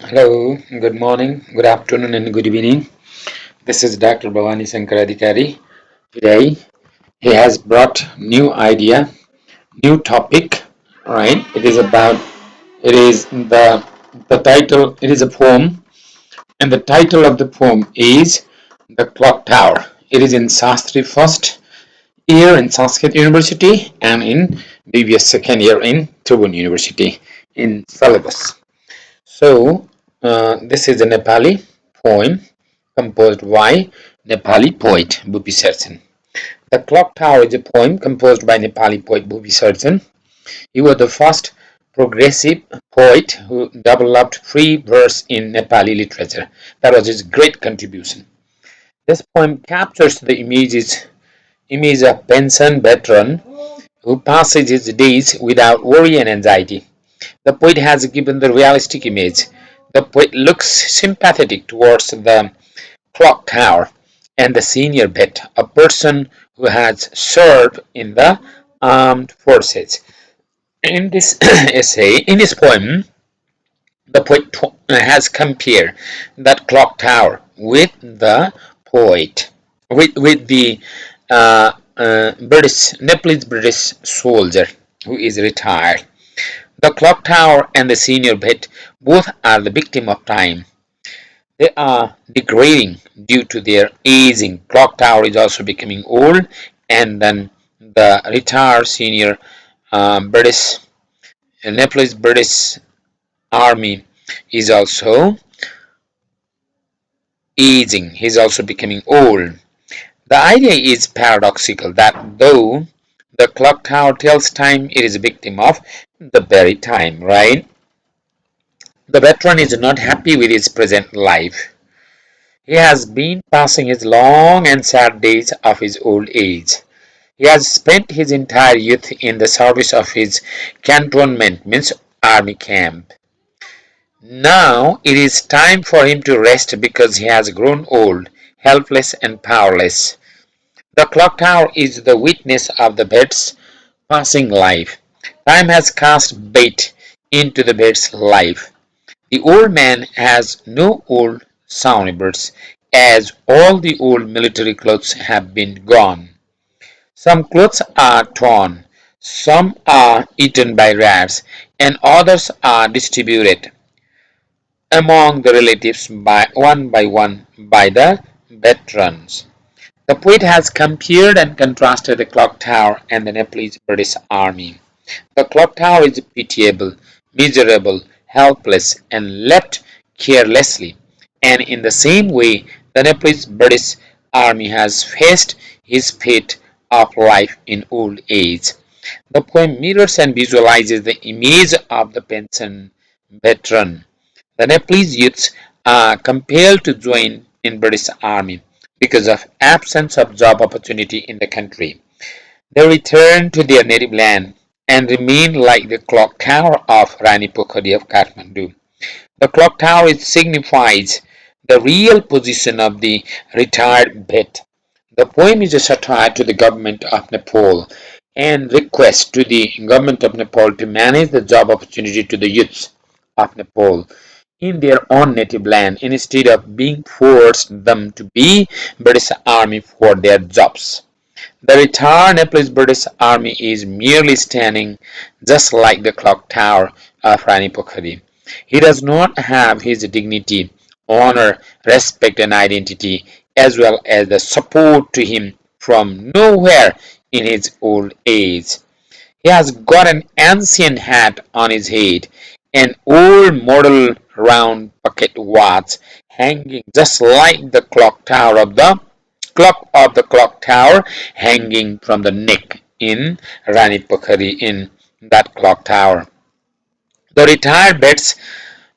Hello, good morning, good afternoon, and good evening. This is Dr.Bhawani Sankaradhikari. Today, he has brought new idea, new topic. Right? It is the title. It is a poem, and the title of the poem is "The Clock Tower." It is in Sastri first year in Sanskrit University and in BBS second year in Tribhuvan University in syllabus. So, this is a Nepali poem composed by Nepali poet Bhupi Sarjan. The Clock Tower is a poem composed by Nepali poet Bhupi Sarjan. He was the first progressive poet who developed free verse in Nepali literature. That was his great contribution. This poem captures the image of pension veteran who passes his days without worry and anxiety. The poet has given the realistic image. The poet looks sympathetic towards the clock tower and the senior vet, a person who has served in the armed forces. In this in this poem, the poet has compared that clock tower with the poet, with the Nepalese British soldier who is retired. The clock tower and the senior vet both are the victim of time. They are degrading due to their aging. Clock tower is also becoming old, and then the retired senior British Nepalese British Army is also aging. He's also becoming old. The idea is paradoxical that though the clock tower tells time, it is a victim of the very time, right? The veteran is not happy with his present life. He has been passing his long and sad days of his old age. He has spent his entire youth in the service of his cantonment, means army camp. Now it is time for him to rest because he has grown old, helpless, and powerless. The clock tower is the witness of the bed's passing life. Time has cast bait into the bed's life. The old man has no old soundbirds, as all the old military clothes have been gone. Some clothes are torn, some are eaten by rats, and others are distributed among the relatives by one by the veterans. The poet has compared and contrasted the clock tower and the Nepalese British army. The clock tower is pitiable, miserable, helpless, and left carelessly. And in the same way, the Nepalese British army has faced his fate of life in old age. The poem mirrors and visualizes the image of the pension veteran. The Nepalese youths are compelled to join in British army because of absence of job opportunity in the country. They return to their native land and remain like the clock tower of Rani Pokhari of Kathmandu. The clock tower signifies the real position of the retired vet. The poem is a satire to the government of Nepal and request to the government of Nepal to manage the job opportunity to the youths of Nepal in their own native land instead of being forced them to be British Army for their jobs. The retired Nepalese British Army is merely standing just like the clock tower of Rani Pokhari. He does not have his dignity, honor, respect, and identity, as well as the support to him from nowhere in his old age. He has got an ancient hat on his head, an old model round bucket watch hanging just like the clock tower hanging from the neck in Rani Pokhari in that clock tower. The retired beds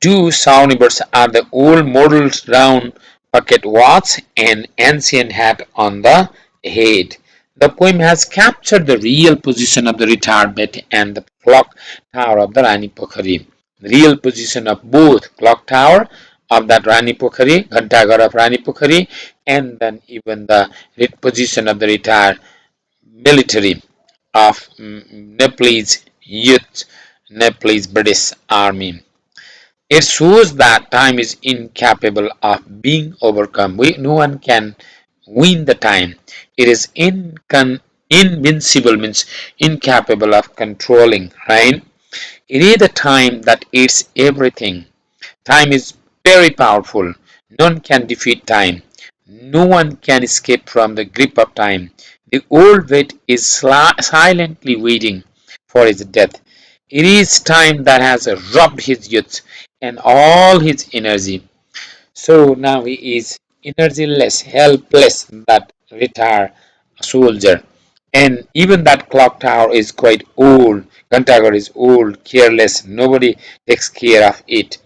two soundbirds are the old model round bucket watch and ancient hat on the head. The poem has captured the real position of the retired bed and the clock tower of the Rani Pokhari. The real position of both clock tower of that Rani Pokhari, Ghantaghar of Rani Pokhari, and then even the position of the retired military of Nepalese youth, Nepalese British Army. It shows that time is incapable of being overcome. No one can win the time. It is invincible, means incapable of controlling, right? It is the time that eats everything. Time is very powerful. None can defeat time. No one can escape from the grip of time. The old vet is silently waiting for his death. It is time that has robbed his youth and all his energy. So now he is energyless, helpless, that retired soldier. And even that clock tower is quite old. Gantagar is old, careless. Nobody takes care of it.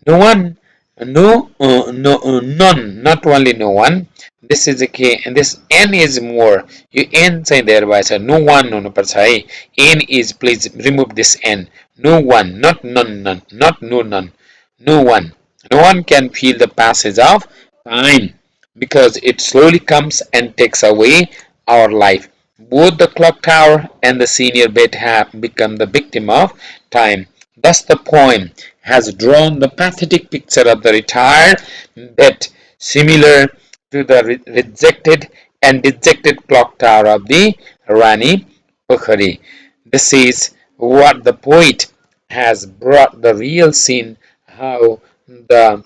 No one, none, not only no one. This is a K, and this N is more. You N say there by sir. No one, no, no, per se. N is, please remove this N. No one, not none, none, not no, none. No one. No one can feel the passage of time because it slowly comes and takes away our life. Both the clock tower and the senior vet have become the victim of time. Thus, the poem has drawn the pathetic picture of the retired vet, similar to the rejected and dejected clock tower of the Rani Pokhari. This is what the poet has brought the real scene, how the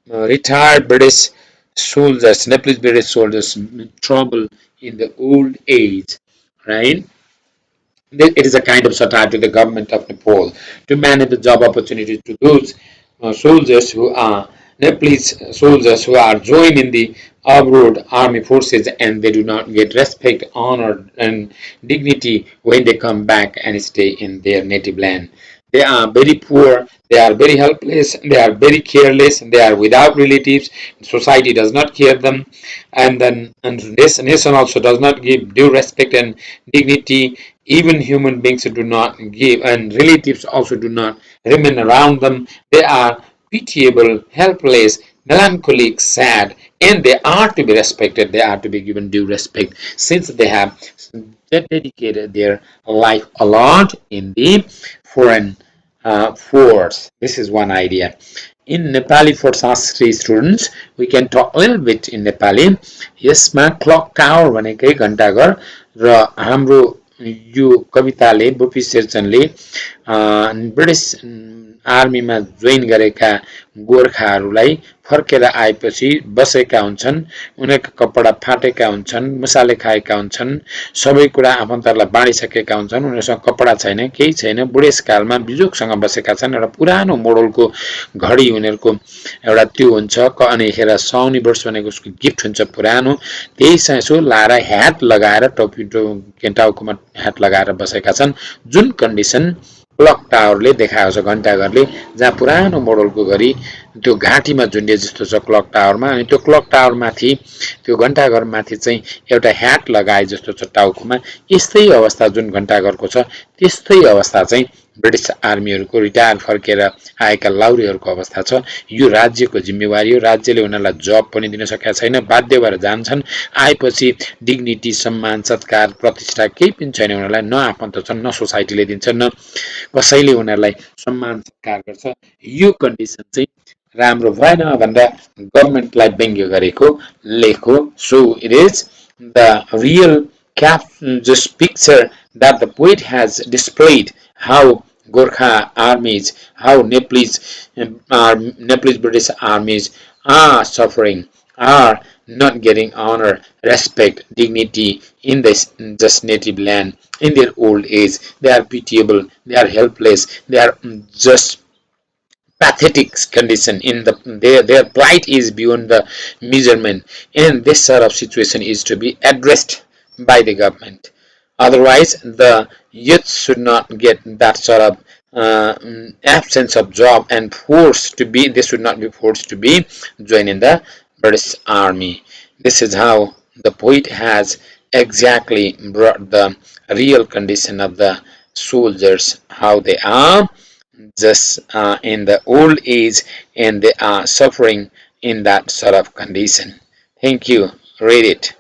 retired British soldiers, Nepalese British soldiers, trouble in the old age, right? It is a kind of satire to the government of Nepal to manage the job opportunities to those soldiers who are Nepalese soldiers who are joined in the abroad army forces, and they do not get respect, honor, and dignity when they come back and stay in their native land. They are very poor, they are very helpless, they are very careless, they are without relatives, society does not care them, and this nation also does not give due respect and dignity. Even human beings do not give, and relatives also do not remain around them. They are pitiable, helpless, melancholic, sad, and they are to be respected. They are to be given due respect since they have dedicated their life a lot in the foreign force. This is one idea. In Nepali, for Sastri students, we can talk a little bit in Nepali. यसमा clock tower भनेकै घण्टाघर र हाम्रो यो कविताले Bhupi शेरचनले British आर्मीमा join गरेका गोर्खाहरूलाई फर्केर आएपछि बसेका हुन्छन्, उनीहरूका कपडा फाटेका हुन्छन्, मसाले खाएका हुन्छन्, सबै कुरा आफन्तहरूलाई बाँडिसकेका हुन्छन्, उनीहरूसँग कपडा छैन, केही छैन, बुढेसकालमा बिजोगसँग बसेका छन्। एउटा पुरानो मोडलको घडी उनीहरूको एउटा त्यो हुन्छ, अनिखेर साउनी वर्ष भनेको उसको गिफ्ट हुन्छ पुरानो, त्यही यसो लाएर ह्याट लगाएर टोपी टाउकोमा ह्याट लगाएर बसेका छन्। जुन कन्डिसन क्लक टावरले देखाएको छ, घण्टाघरले, जहाँ पुरानो मोडलको घडी त्यो घाँटीमा झुन्डिए जस्तो छ क्लक टावरमा, अनि त्यो क्लक टावर माथि त्यो घण्टाघर माथि चाहिँ एउटा ह्याट लगाए जस्तो छ टाउकोमा। यस्तै अवस्था जुन घण्टाघरको छ त्यस्तै अवस्था चाहिँ ब्रिटिस आर्मीहरूको रिटायर फर्केर आएका लाउरीहरूको अवस्था छ। यो राज्यको जिम्मेवारी हो, राज्यले उनीहरूलाई जब पनि दिन सकेका छैन, बाध्य भएर जान्छन्। आएपछि डिग्निटी, सम्मान, सत्कार, प्रतिष्ठा केही पनि छैन उनीहरूलाई, न आफन्त छन्, न सोसाइटीले दिन्छ, न कसैले उनीहरूलाई सम्मान सत्कार गर्छ। यो कन्डिसन चाहिँ राम्रो भएन भनेर गभर्मेन्टलाई व्यङ्ग्य गरेको लेख हो। So it is the real cap just picture that the poet has displayed how Gorkha armies, how Nepalese British armies are suffering, are not getting honor, respect, dignity in this just native land in their old age. They are pitiable, they are helpless, they are just pathetic condition in their plight is beyond the measurement, and this sort of situation is to be addressed by the government. Otherwise the youth should not get that sort of absence of job and forced to be, they should not be forced to be join in the British army. This is how the poet has exactly brought the real condition of the soldiers, how they are just in the old age and they are suffering in that sort of condition. Thank you. Read it.